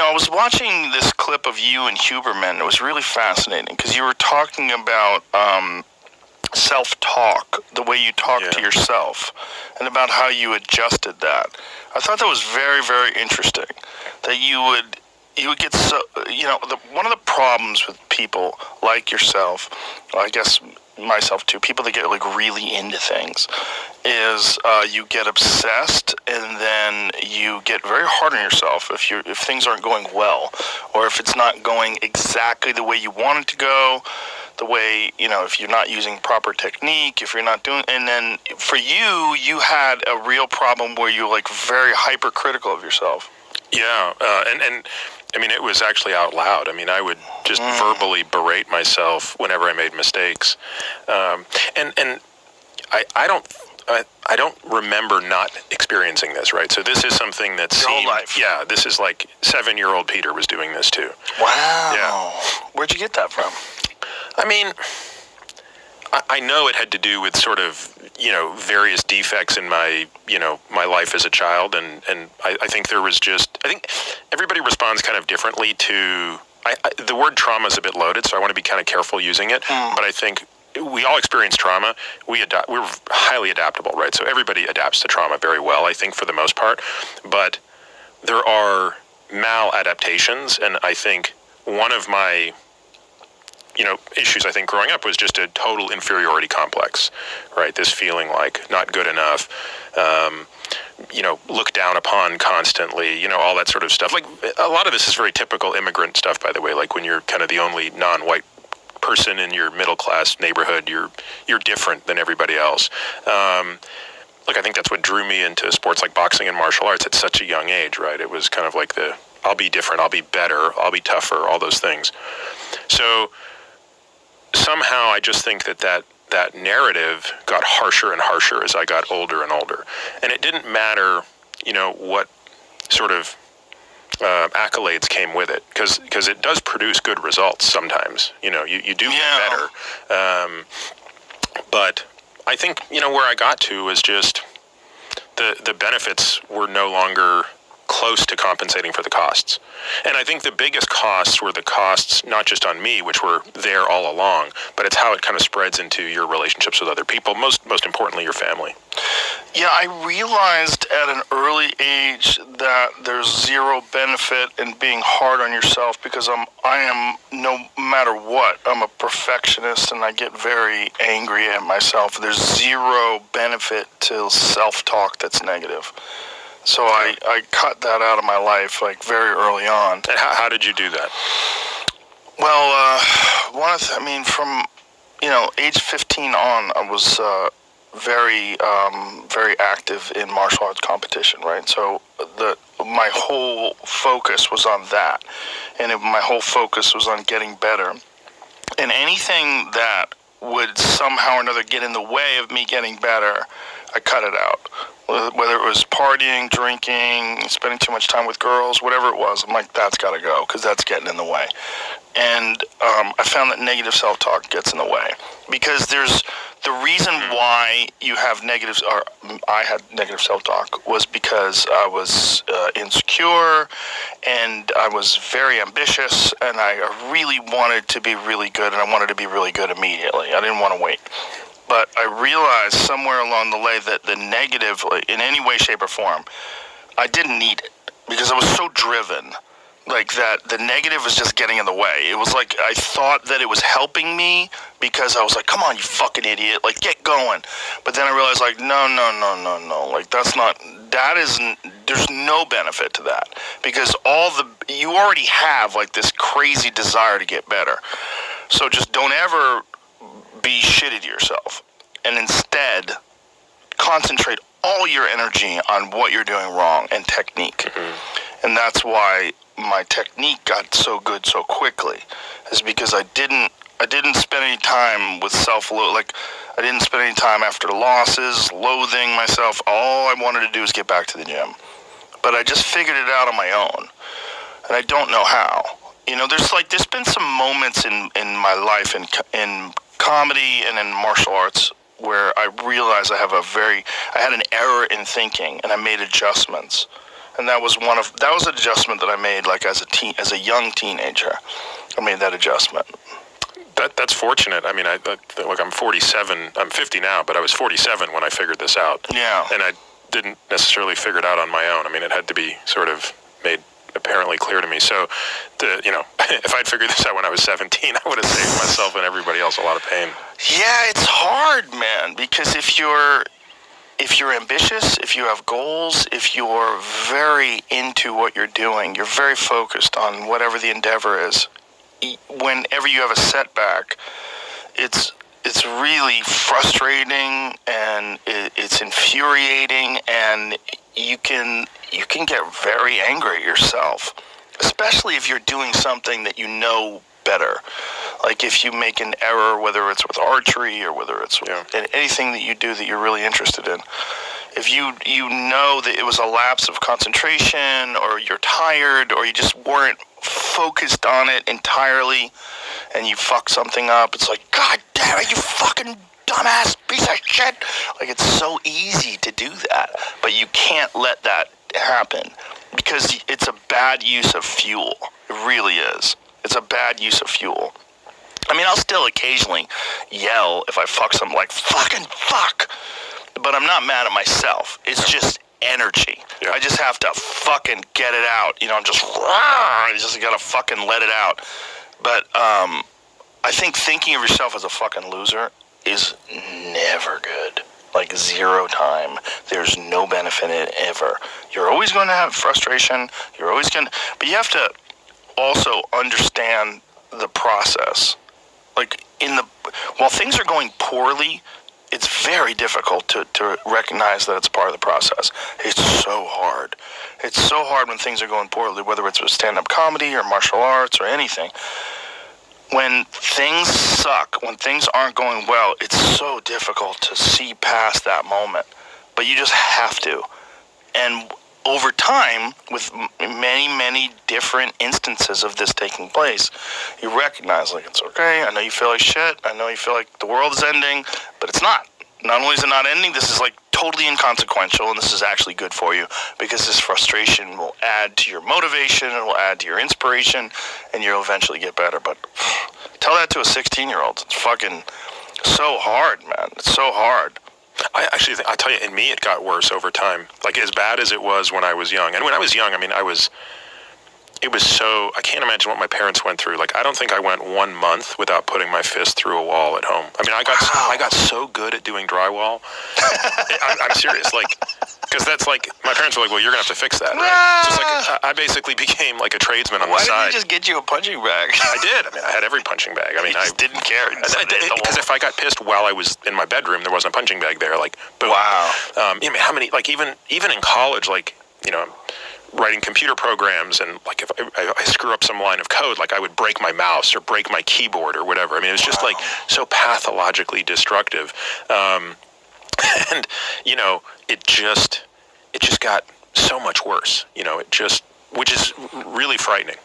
I was watching this clip of you and Huberman. It was really fascinating because you were talking about self-talk, the way you talk to yourself, and about how you adjusted that. I thought that was very, very interesting. That you would get so, one of the problems with people like yourself, I guess myself too, people that get like really into things, is you get obsessed and then you get very hard on yourself if things aren't going well, or if it's not going exactly the way you want it to go, the way, if you're not using proper technique, if you're not doing, and then for you had a real problem where you're like very hypercritical of yourself. Yeah, and I mean, it was actually out loud. I mean, I would just verbally berate myself whenever I made mistakes, and I don't remember not experiencing this, right? So this is something that Your whole life. Yeah, this is like 7-year-old Peter was doing this too. Wow. Yeah. Where'd you get that from? I mean, I know it had to do with sort of, various defects in my, my life as a child. And I think there was I think everybody responds kind of differently to, the word trauma is a bit loaded, so I want to be kind of careful using it. But I think we all experience trauma. We're highly adaptable, right? So everybody adapts to trauma very well, I think, for the most part. But there are maladaptations, and I think one of my issues, I think, growing up was just a total inferiority complex, right? This feeling like not good enough, looked down upon constantly, all that sort of stuff. Like, a lot of this is very typical immigrant stuff, by the way, like when you're kind of the only non-white person in your middle-class neighborhood, you're different than everybody else. Look, I think that's what drew me into sports like boxing and martial arts at such a young age, right? It was kind of like I'll be different, I'll be better, I'll be tougher, all those things. So somehow I just think that narrative got harsher and harsher as I got older and older. And it didn't matter, what sort of accolades came with it, because it does produce good results sometimes. You do get better. But I think, where I got to was just the benefits were no longer close to compensating for the costs. And I think the biggest costs were the costs not just on me, which were there all along, but it's how it kind of spreads into your relationships with other people, most importantly, your family. Yeah, I realized at an early age that there's zero benefit in being hard on yourself, because I am, no matter what, I'm a perfectionist and I get very angry at myself. There's zero benefit to self-talk that's negative. So I cut that out of my life, like, very early on. And how did you do that? Well, from, age 15 on, I was very active in martial arts competition, right? So my whole focus was on that, and my whole focus was on getting better. And anything that would somehow or another get in the way of me getting better, I cut it out. Whether it was partying, drinking, spending too much time with girls, whatever it was, I'm like, that's got to go, because that's getting in the way. And I found that negative self-talk gets in the way, because there's the reason why you have negative, or I had negative self-talk, was because I was insecure, and I was very ambitious, and I really wanted to be really good, and I wanted to be really good immediately. I didn't want to wait. But I realized somewhere along the way that the negative, in any way, shape, or form, I didn't need it, because I was so driven, like, that the negative was just getting in the way. It was like I thought that it was helping me, because I was like, come on, you fucking idiot, like, get going. But then I realized, like, no, like, there's no benefit to that, because you already have, like, this crazy desire to get better. So just don't ever be shitty to yourself, and instead concentrate all your energy on what you're doing wrong and technique. And that's why my technique got so good so quickly, is because I didn't spend any time with I didn't spend any time after losses loathing myself. All I wanted to do was get back to the gym. But I just figured it out on my own, and I don't know how. There's been some moments in my life in comedy and in martial arts where I realized I had an error in thinking, and I made adjustments. And that was an adjustment that I made, like as a young teenager. I made that adjustment. That's fortunate. I mean, look, I'm 47. I'm 50 now, but I was 47 when I figured this out. Yeah. And I didn't necessarily figure it out on my own. I mean, it had to be sort of made apparently clear to me. So, if I'd figured this out when I was 17, I would have saved myself and everybody else a lot of pain. Yeah, it's hard, man, because if you're ambitious, if you have goals, if you're very into what you're doing, you're very focused on whatever the endeavor is, whenever you have a setback, it's really frustrating, and it's infuriating, and you can get very angry at yourself, especially if you're doing something that you know better. Like if you make an error, whether it's with archery or whether it's with anything that you do that you're really interested in. If you know that it was a lapse of concentration, or you're tired, or you just weren't focused on it entirely, and you fuck something up, it's like, God damn it, you fucking dumbass piece of shit. Like, it's so easy to do that, but you can't let that happen, because it's a bad use of fuel. It really is. It's a bad use of fuel. I mean, I'll still occasionally yell if I fuck something, like, fucking fuck, but I'm not mad at myself. It's just energy. Yeah. I just have to fucking get it out. I'm just gotta fucking let it out. But I think thinking of yourself as a fucking loser is never good. Like, 0 time. There's no benefit in it ever. You're always going to have frustration. But you have to also understand the process. Like, while things are going poorly, it's very difficult to recognize that it's part of the process. It's so hard. It's so hard when things are going poorly, whether it's with stand-up comedy or martial arts or anything. When things suck, when things aren't going well, it's so difficult to see past that moment. But you just have to. And over time, with many, many different instances of this taking place, you recognize, like, it's okay. I know you feel like shit. I know you feel like the world is ending, but it's not. Not only is it not ending, this is like totally inconsequential, and this is actually good for you, because this frustration will add to your motivation, and will add to your inspiration, and you'll eventually get better. But tell that to a 16-year-old. It's fucking so hard, man. It's so hard. I actually think, I tell you, in me, it got worse over time. Like, as bad as it was when I was young. And when I was young, I mean, it was so, I can't imagine what my parents went through. Like, I don't think I went 1 month without putting my fist through a wall at home. I mean, I got so good at doing drywall. I'm serious. Like, because that's like, my parents were like, well, you're going to have to fix that, right? So it's like, I basically became like a tradesman on the side. Why didn't you just get you a punching bag? I did. I mean, I had every punching bag. I mean, I just didn't care. Because if I got pissed while I was in my bedroom, there wasn't a punching bag there. Like, boom. Wow. I mean, how many, like, even in college, like, writing computer programs, and like if I screw up some line of code, like I would break my mouse or break my keyboard or whatever. I mean, it was just like so pathologically destructive. And it just got so much worse, which is really frightening.